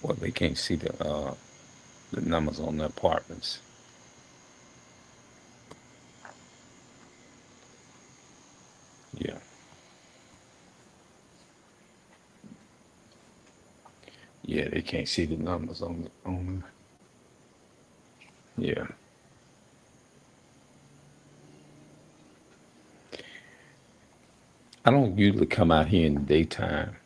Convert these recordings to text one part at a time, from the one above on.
Well, they can't see the numbers on the apartments. Yeah, yeah, they can't see the numbers on. Yeah, I don't usually come out here in the daytime.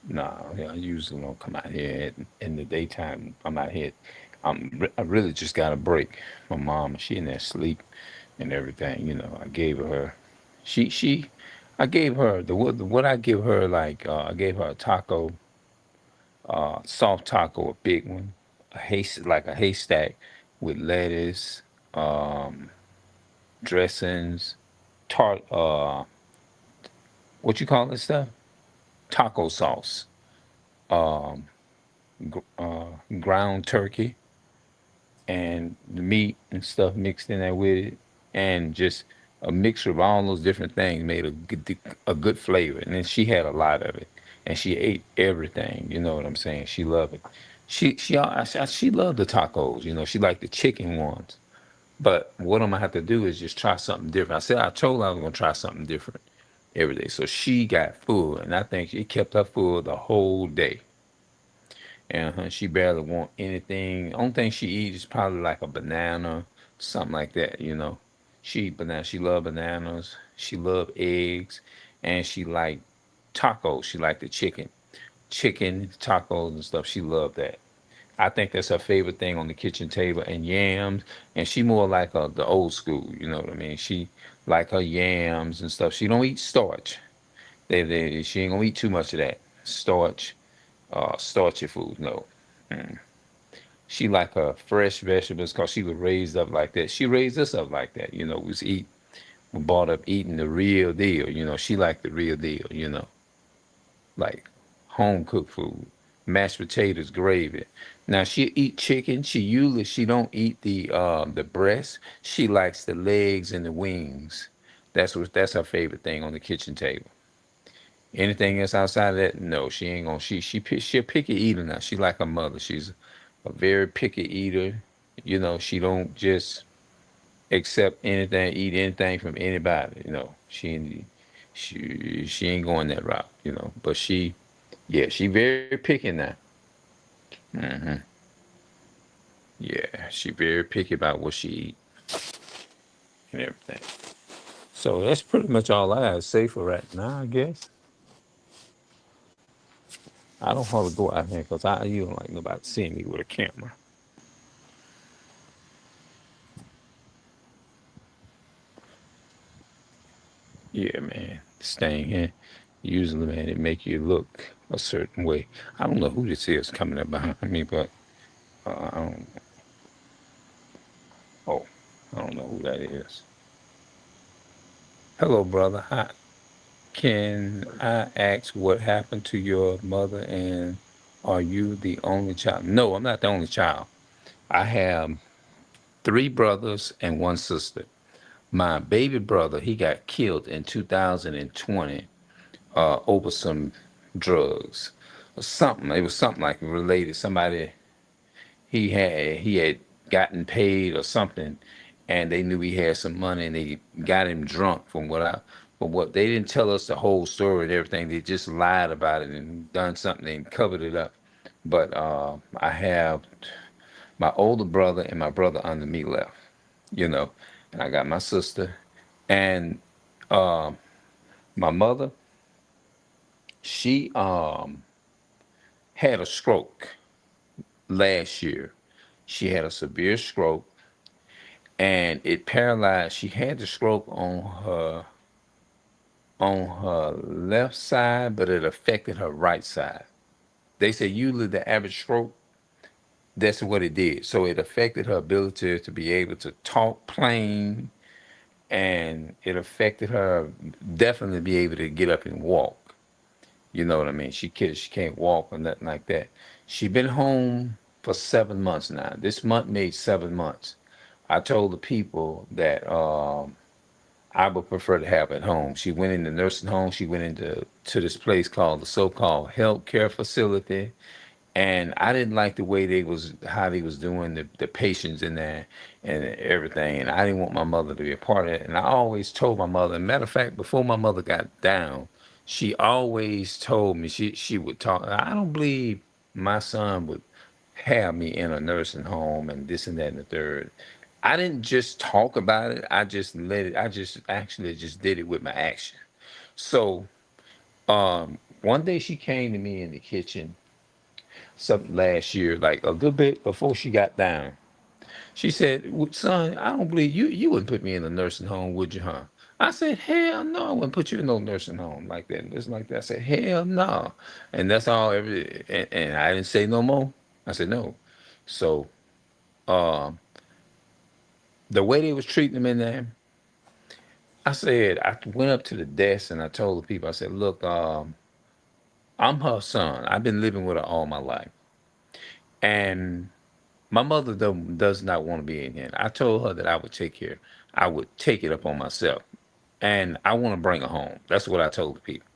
No, yeah, I usually don't come out here in the daytime. I'm out here. I really just got a break. My mom, she in there asleep and everything. I gave her. She. I gave her what I give her like. I gave her a taco, soft taco, a big one, like a haystack with lettuce, um, dressings, tart. What you call this stuff? Taco sauce. Um, Ground turkey and the meat and stuff mixed in there with it, and just a mixture of all those different things made a good flavor. And then she had a lot of it, and she ate everything. You know what I'm saying? She loved it. She loved the tacos. She liked the chicken ones. But what I'm gonna have to do is just try something different. I told her I was gonna try something different every day. So she got full, and I think it kept her full the whole day. And she barely want anything. Only thing she eats is probably like a banana, something like that. She eat banana. She love bananas. She love eggs, and she like tacos. She like the chicken tacos and stuff. She love that. I think that's her favorite thing on the kitchen table, and yams. And she more like the old school. You know what I mean? She like her yams and stuff. She don't eat starch. She ain't gonna eat too much of that starch, starchy food. No. Mm. She like her fresh vegetables because she was raised up like that. She raised us up like that. We brought up eating the real deal. She liked the real deal, like home cooked food, mashed potatoes, gravy. Now she eat chicken. She don't eat the breast. She likes the legs and the wings. That's her favorite thing on the kitchen table. Anything else outside of that, no, she ain't gonna. She a picky eater now. She like her mother. She's a very picky eater. She don't just accept anything, eat anything from anybody. She ain't going that route. But yeah, she very picky now. hmm Yeah, she very picky about what she eat and everything. So that's pretty much all I gotta say for right now, I guess. I don't hardly go out here because you don't like nobody seeing me with a camera. Yeah, man. Staying here, usually, man, it make you look a certain way. I don't know who this is coming up behind me, but I don't. Oh, I don't know who that is. Hello, brother. Hi. Can I ask what happened to your mother, and are you the only child? No, I'm not the only child. I have three brothers and one sister. My baby brother, he got killed in 2020 over some drugs or something. It was something like related. Somebody he had gotten paid or something, and they knew he had some money, and they got him drunk. From what they didn't tell us the whole story and everything. They just lied about it and done something and covered it up. But I have my older brother and my brother under me left. You know, and I got my sister and uh, my mother. She had a stroke last year. She had a severe stroke and it paralyzed. She had the stroke on her left side, but it affected her right side. They say usually the average stroke, that's what it did. So it affected her ability to be able to talk plain, and it affected her definitely be able to get up and walk. You know what I mean? She can't walk or nothing like that. She been home. for 7 months now. This month made 7 months. I told the people that I would prefer to have at home. She went into nursing home. She went into this place called the so-called health care facility, and I didn't like the way they was how they was doing the patients in there and everything. And I didn't want my mother to be a part of it. And I always told my mother. Matter of fact, before my mother got down, she always told me she would talk. I don't believe my son would have me in a nursing home and this and that and the third. I didn't just talk about it. I just let it. I just actually just did it with my action. So one day she came to me in the kitchen, some last year, like a little bit before she got down. She said, "Son, I don't believe you wouldn't put me in a nursing home, would you, huh?" I said, "Hell no, I wouldn't put you in no nursing home like that." It's like that. I said, "Hell no," and that's all. And I didn't say no more. I said no. So um, the way they was treating them in there, I said I went up to the desk and I told the people. I said, "Look, I'm her son. I've been living with her all my life, and my mother does not want to be in here. I told her that I would take care. I would take it up on myself, and I want to bring her home. That's what I told the people.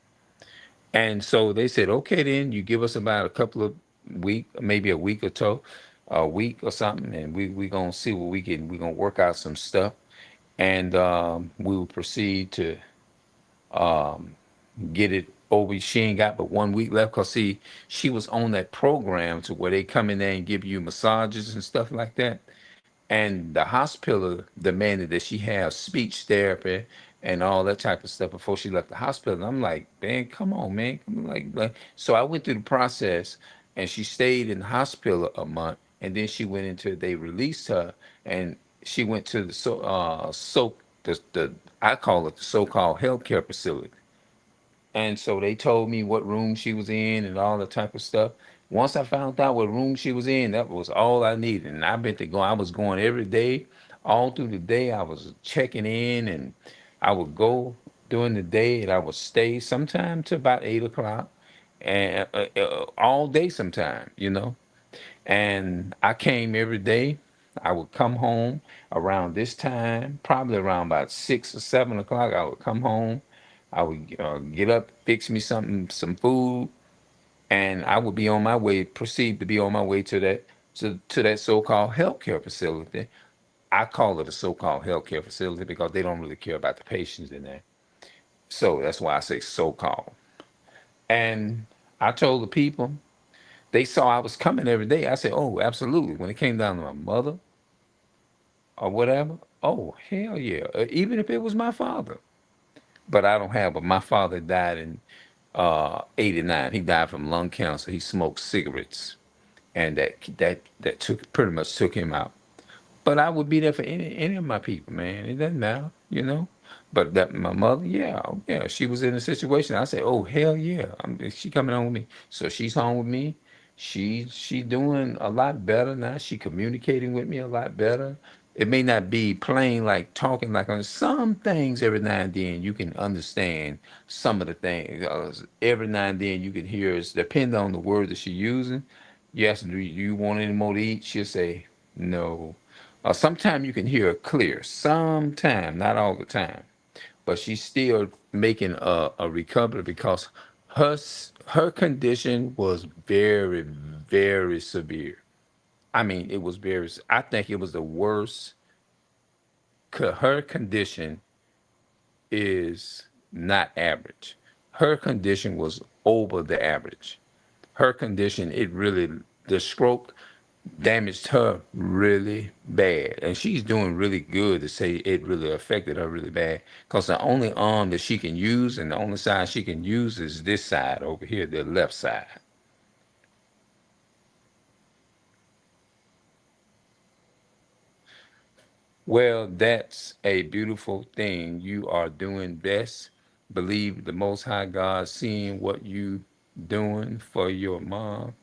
And so they said, okay, then you give us about a couple of week, maybe a week or so, a week or something, and we gonna see what we gonna work out some stuff, and we will proceed to get it over. She ain't got but 1 week left because see, she was on that program to where they come in there and give you massages and stuff like that. And the hospital demanded that she have speech therapy and all that type of stuff before she left the hospital. And I'm like, man, come on, man. Come on, so I went through the process and she stayed in the hospital a month. And then she went into, they released her and she went to the, the I call it the so-called healthcare facility. And so they told me what room she was in and all the type of stuff. Once I found out what room she was in, that was all I needed. And I been to go. I was going every day, all through the day. I was checking in, and I would go during the day, and I would stay sometime to about 8 o'clock, and all day sometime, And I came every day. I would come home around this time, probably around about 6 or 7 o'clock. I would come home. I would get up, fix me something, some food, and I would be on my way, proceed to be on my way to that so-called healthcare facility. I call it a so-called healthcare facility because they don't really care about the patients in there. So that's why I say so-called. And I told the people, they saw I was coming every day. I said, oh, absolutely. When it came down to my mother or whatever, oh, hell yeah. Even if it was my father. But I don't have, but my father died in 89. He died from lung cancer. He smoked cigarettes. And that took pretty much took him out. But I would be there for any of my people, man. It doesn't matter. But that my mother, yeah, oh, yeah, she was in a situation. I said, oh hell yeah, she coming home with me. So she's home with me. She doing a lot better now. She communicating with me a lot better. It may not be plain like talking like on some things every now and then you can understand some of the things. Every now and then you can hear it's depending on the word that she's using. Yes, do you want any more to eat? She'll say no. Sometimes you can hear her clear. Sometime, not all the time, but she's still making a recovery because her condition was very, very severe. I mean, it was very. I think it was the worst. Her condition is not average. Her condition was over the average. Her condition, it really, the stroke damaged her really bad. And she's doing really good to say it really affected her really bad. Because the only arm that she can use and the only side she can use is this side over here, the left side. Well, that's a beautiful thing. You are doing best. Believe the Most High God seeing what you doing for your mom.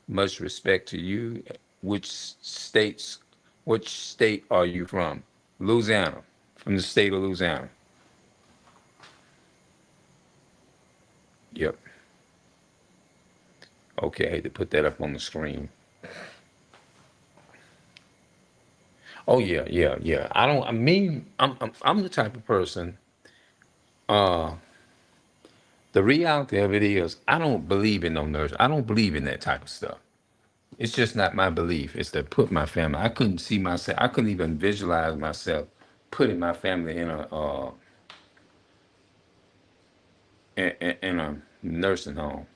Much respect to you. Which states, which state are you from? Louisiana. From the state of Louisiana. Yep. Okay, I had to put that up on the screen. Oh yeah, yeah, yeah. I don't. I mean, I'm the type of person. Uh, the reality of it is, I don't believe in no nurse. I don't believe in that type of stuff. It's just not my belief. It's to put my family. I couldn't see myself. I couldn't even visualize myself putting my family in a nursing home.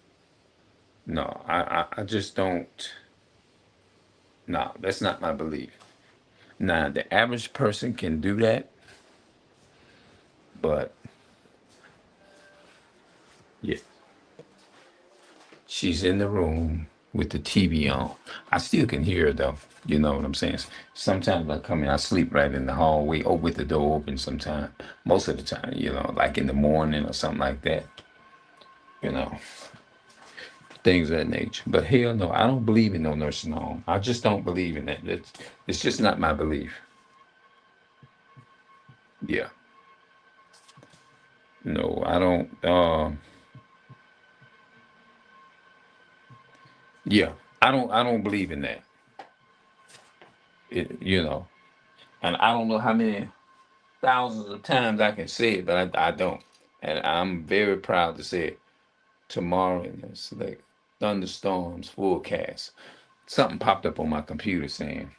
No, I just don't. No, that's not my belief. Now, the average person can do that, but yeah, she's in the room with the TV on. I still can hear her though. You know what I'm saying? Sometimes I come in, I sleep right in the hallway or with the door open sometimes. Most of the time, like in the morning or something like that, you know, things of that nature. But hell no, I don't believe in no nursing home. I just don't believe in that. It's just not my belief. Yeah. No, I don't. Yeah, I don't believe in that. And I don't know how many thousands of times I can say it, but I don't. And I'm very proud to say it. Tomorrow, and it's like thunderstorms forecast. Something popped up on my computer saying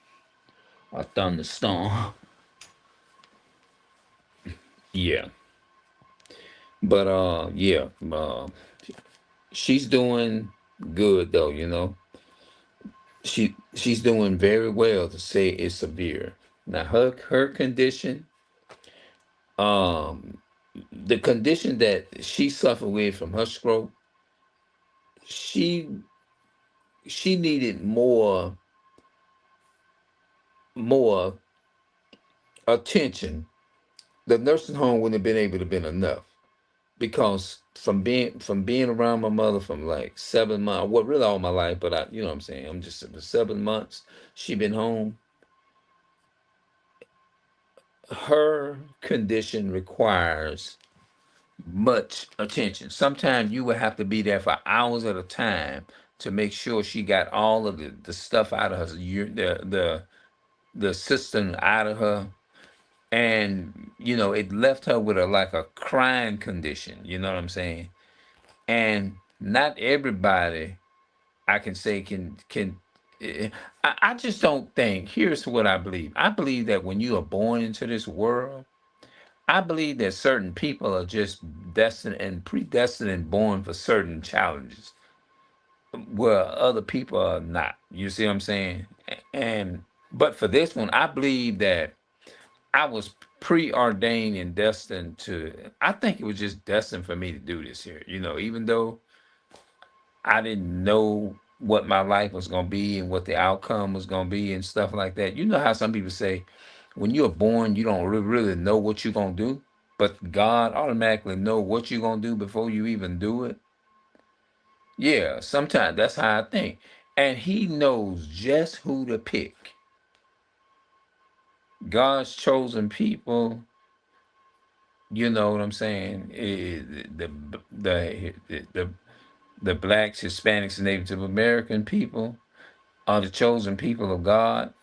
a thunderstorm. Yeah, but yeah, she's doing good though. She's doing very well to say it's severe. Now her condition, um, the condition that she suffered with from her stroke, she she needed more attention. The nursing home wouldn't have been able to been enough because from being around my mother from like 7 months, well, really all my life, but you know what I'm saying. I'm just the 7 months she been home. Her condition requires much attention. Sometimes you would have to be there for hours at a time to make sure she got all of the stuff out of her, the system out of her, and it left her with a like a crying condition. You know what I'm saying? And not everybody I can say can. I just don't think. Here's what I believe. I believe that when you are born into this world, I believe that certain people are just destined and predestined and born for certain challenges, where other people are not. You see what I'm saying? And but for this one, I believe that I was preordained and destined to. I think it was just destined for me to do this here. Even though I didn't know what my life was gonna be and what the outcome was gonna be and stuff like that. You know how some people say, when you're born, you don't really know what you're gonna do, but God automatically know what you're gonna do before you even do it. Yeah, sometimes that's how I think, and He knows just who to pick. God's chosen people. You know what I'm saying? The blacks, Hispanics, and Native American people are the chosen people of God,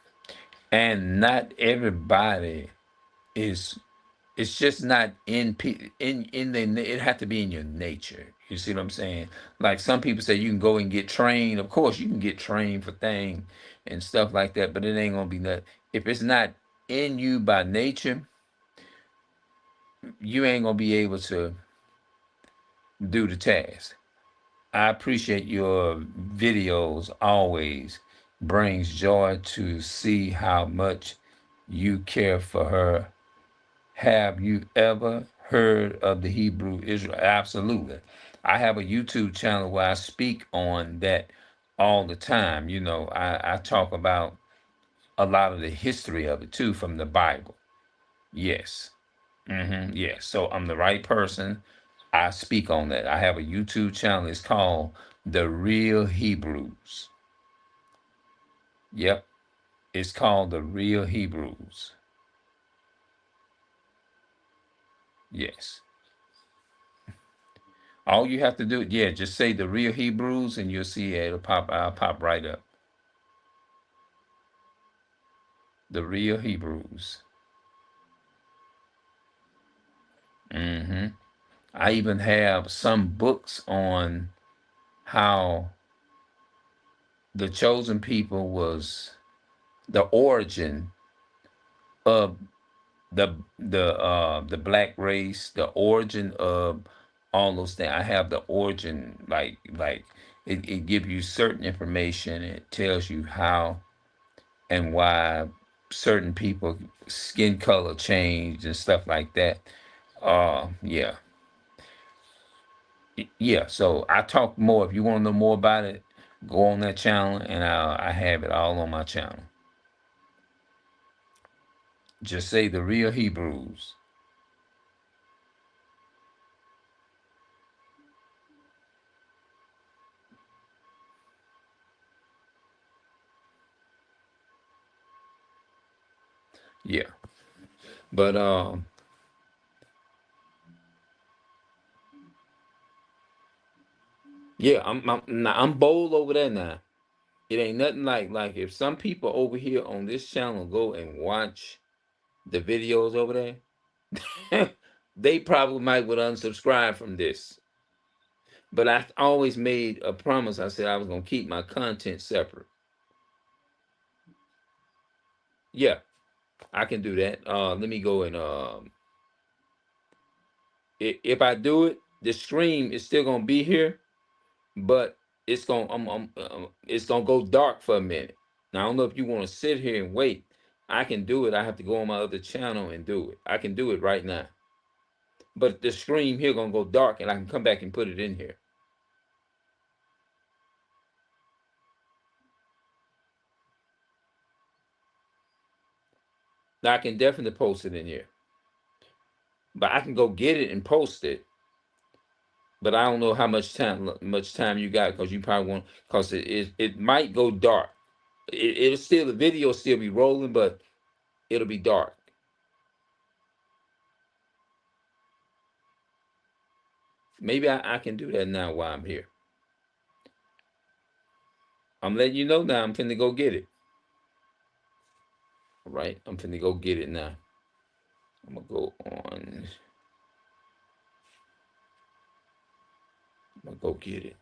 and not everybody is. It's just not in the. It have to be in your nature. You see what I'm saying? Like some people say, you can go and get trained. Of course, you can get trained for things and stuff like that, but it ain't gonna be nothing if it's not in you by nature. You ain't gonna be able to do the task. I appreciate your videos always. Brings joy to see how much you care for her. Have you ever heard of the Hebrew Israel? Absolutely. I have a YouTube channel where I speak on that all the time. I talk about a lot of the history of it too from the Bible. Yes. Yes. So I'm the right person. I speak on that. I have a YouTube channel. It's called The Real Hebrews. Yep. It's called The Real Hebrews. Yes. All you have to do, yeah, just say The Real Hebrews and you'll see it'll pop. I'll pop right up. The Real Hebrews. Hmm. I even have some books on how the chosen people was the origin of the black race, the origin of all those things. I have the origin, like it gives you certain information. It tells you how and why certain people skin color changed and stuff like that. Yeah. Yeah, so I talk more. If you want to know more about it, go on that channel, and I have it all on my channel. Just say the Real Hebrews. Yeah, but yeah, I'm bold over there now. It ain't nothing like if some people over here on this channel go and watch the videos over there, they probably might would unsubscribe from this. But I always made a promise. I said I was gonna keep my content separate. Yeah, I can do that. Let me go and if I do it, the stream is still gonna be here, but it's gonna go dark for a minute. Now I don't know if you want to sit here and wait. I can do it. I have to go on my other channel and do it. I can do it right now. But the stream here gonna go dark, and I can come back and put it in here. Now I can definitely post it in here, but I can go get it and post it. But I don't know how much time you got because you probably want because it might go dark. It'll still the video will still be rolling, but it'll be dark. Maybe I can do that now while I'm here. I'm letting you know now. I'm finna go get it. All right, I'm finna go get it now. I'm gonna go on. I'm gonna go get it.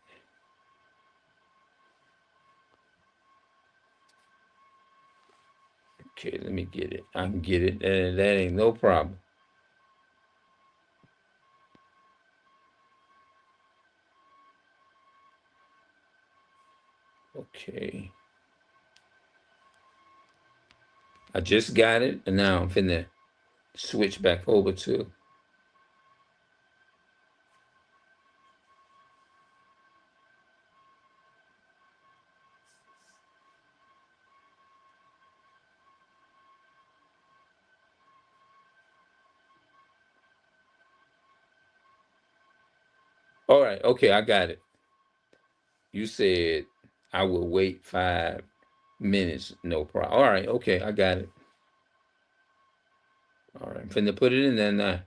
Okay, let me get it. I can get it. That ain't no problem. Okay, I just got it, and now I'm finna switch back over to. All right, okay, I got it. You said I will wait 5 minutes, no problem. All right, okay, I got it. All right, I'm finna put it in there now.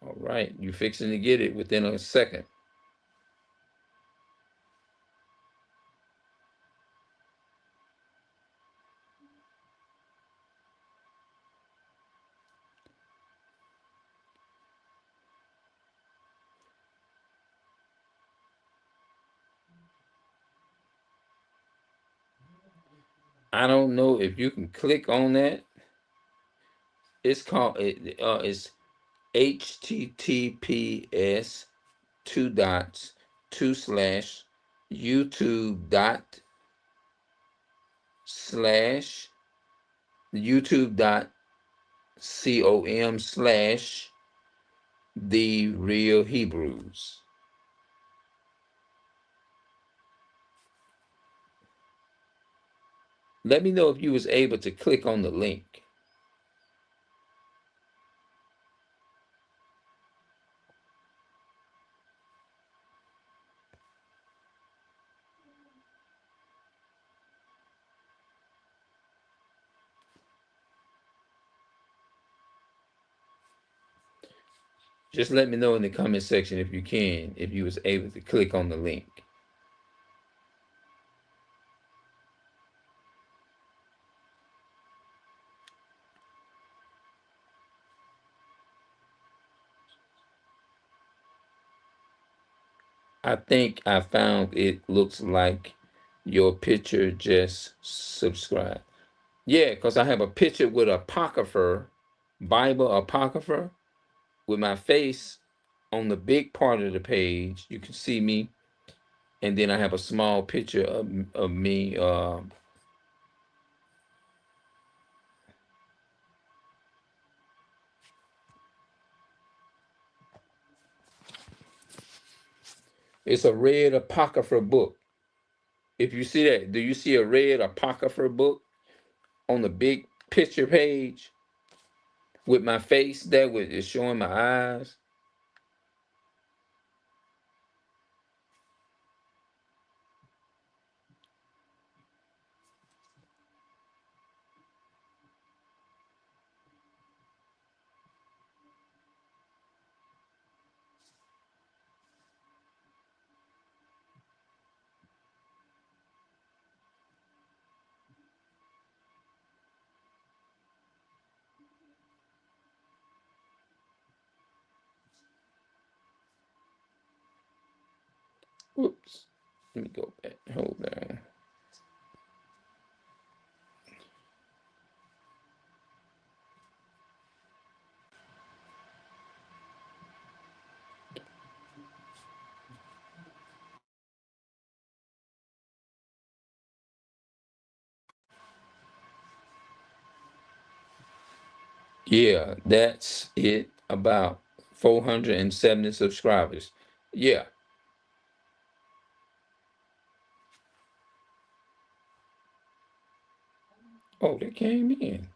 All right, you fixing to get it within a second. I don't know if you can click on that. It's called it's HTTPS two dots two slash YouTube dot slash YouTube dot com slash the real Hebrews. Let me know if you was able to click on the link. Just let me know in the comment section if you can, if you was able to click on the link. I think I found it looks like your picture just subscribe. Yeah, because I have a picture with Apocrypher, Bible Apocrypher, with my face on the big part of the page. You can see me. And then I have a small picture of me. It's a red Apocrypher book. If you see that, do you see a red Apocrypher book on the big picture page with my face there with it's showing my eyes? Whoops. Let me go back. Hold on. Yeah, that's it. About 470 subscribers. Yeah. Oh, they came in.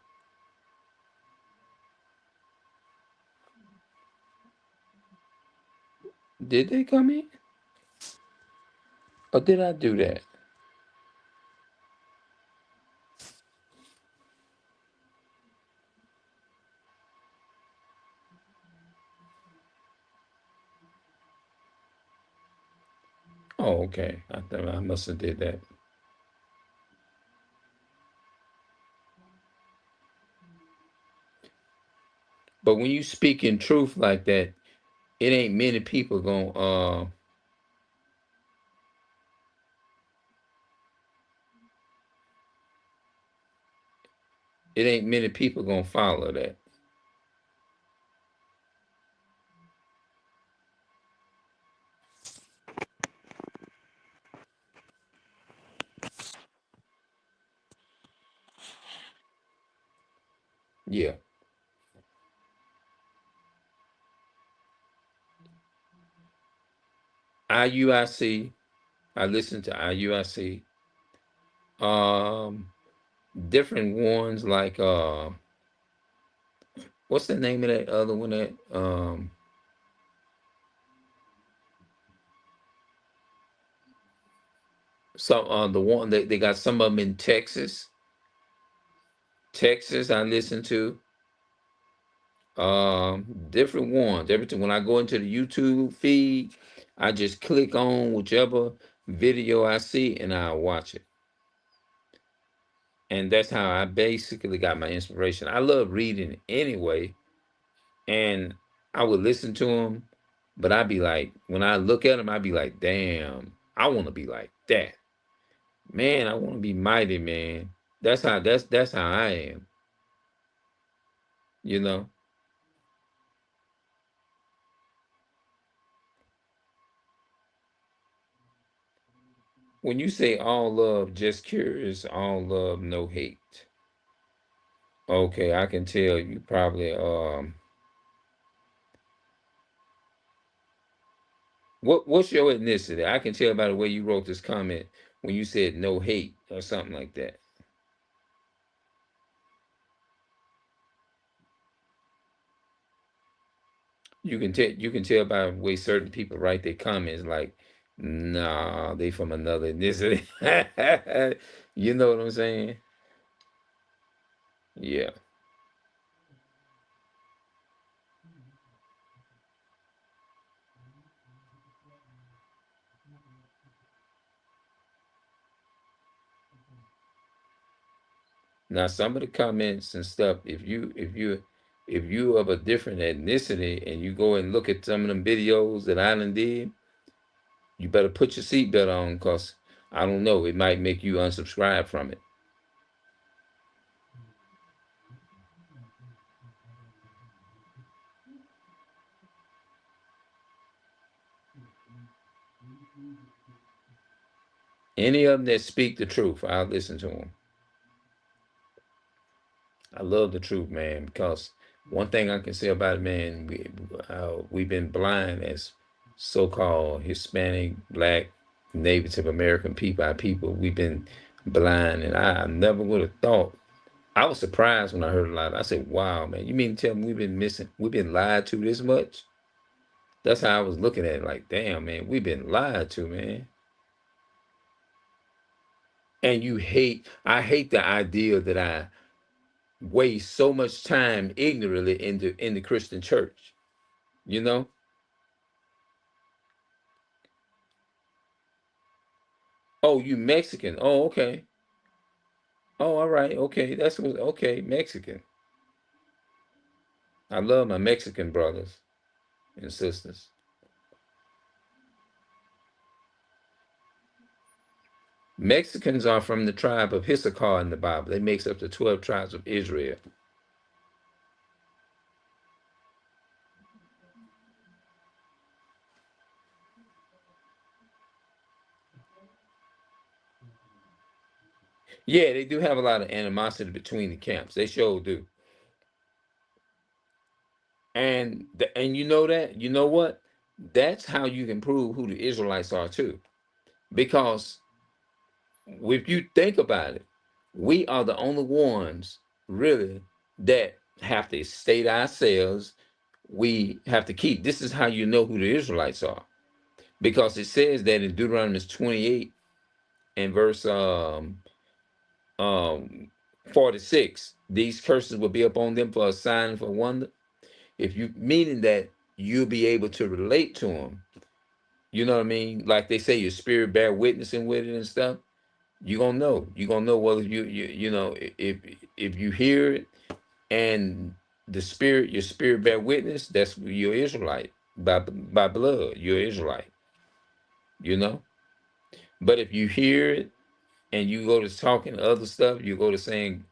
Did they come in? Or did I do that? Oh, okay. I thought I must have did that. But when you speak in truth like that, it ain't many people going it ain't many people gonna follow that. Yeah. IUIC. I listen to IUIC. Um Different ones like what's the name of that other one that some the one that they got some of them in Texas. Texas I listen to. Different ones. Everything when I go into the YouTube feed, I just click on whichever video I see and I watch it. And that's how I basically got my inspiration. I love reading anyway, and I would listen to them, but I'd be like, when I look at them, I'd be like, damn, I want to be like that, man. I want to be mighty, man. That's how I am, you know. When you say all love, just curious, all love, no hate. Okay, I can tell you probably what's your ethnicity? I can tell by the way you wrote this comment when you said no hate or something like that. You can tell by the way certain people write their comments like, nah, they from another ethnicity. You know what I'm saying? Yeah. Now some of the comments and stuff, if you of a different ethnicity and you go and look at some of them videos that I done did, You better put your seatbelt on, because I don't know, it might make you unsubscribe from it. Any of them that speak the truth, I'll listen to them. I love the truth, man, because one thing I can say about it, man, we've been blind as so-called Hispanic, Black, Native American people, our people. We've been blind, and I never would have thought. I was surprised when I heard a lot. I said, "Wow, man, you mean to tell me we've been lied to this much?" That's how I was looking at it. Like, damn, man, we've been lied to, man. And I hate the idea that I waste so much time ignorantly in the Christian church. You know? Oh, you Mexican. Oh, okay. Oh, all right. Okay. That's what, okay. Mexican. I love my Mexican brothers and sisters. Mexicans are from the tribe of Issachar in the Bible. They makes up the 12 tribes of Israel. Yeah, they do have a lot of animosity between the camps. They sure do. And you know that? You know what? That's how you can prove who the Israelites are too. Because if you think about it, we are the only ones really that have to state ourselves. We have to keep. This is how you know who the Israelites are, because it says that in Deuteronomy 28 and verse um 46, these curses will be upon them for a sign and for wonder. If you meaning that you'll be able to relate to them, you know what I mean? Like they say, your spirit bear witnessing with it and stuff. You're gonna know. You're gonna know whether you know, if you hear it and your spirit bear witness, that's you're Israelite by blood. You're Israelite, you know. But if you hear it and you go to talking other stuff, you go to saying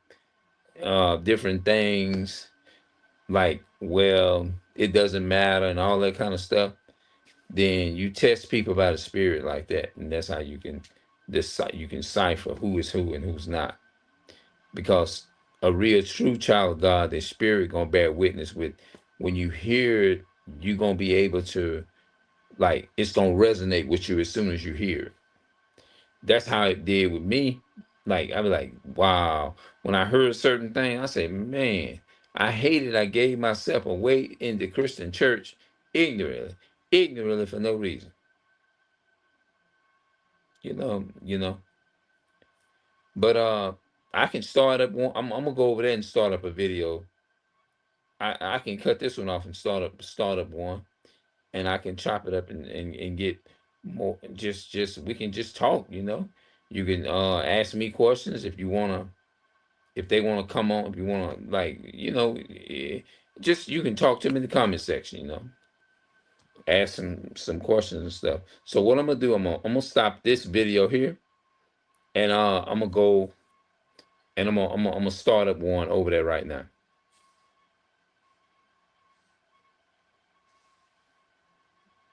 different things like, well, it doesn't matter and all that kind of stuff, then you test people by the spirit like that, and that's how you can you can cipher who is who and who's not. Because a real true child of God, the spirit gonna bear witness with. When you hear it, you're gonna be able to, like, it's gonna resonate with you as soon as you hear it. That's how it did with me. Like, I was like, wow. When I heard certain things, I said, man, I hated I gave myself away in the Christian church ignorantly, ignorantly for no reason. You know. But I can start up one. I'm gonna go over there and start up a video. I can cut this one off and start up one, and I can chop it up and get more. Just we can just talk. You know, you can ask me questions if you wanna. If they want to come on, if you want to, like, just you can talk to them in the comment section. Ask some questions and stuff. So what I'm gonna do, I'm gonna stop this video here, and I'm gonna go and I'm gonna start up one over there right now.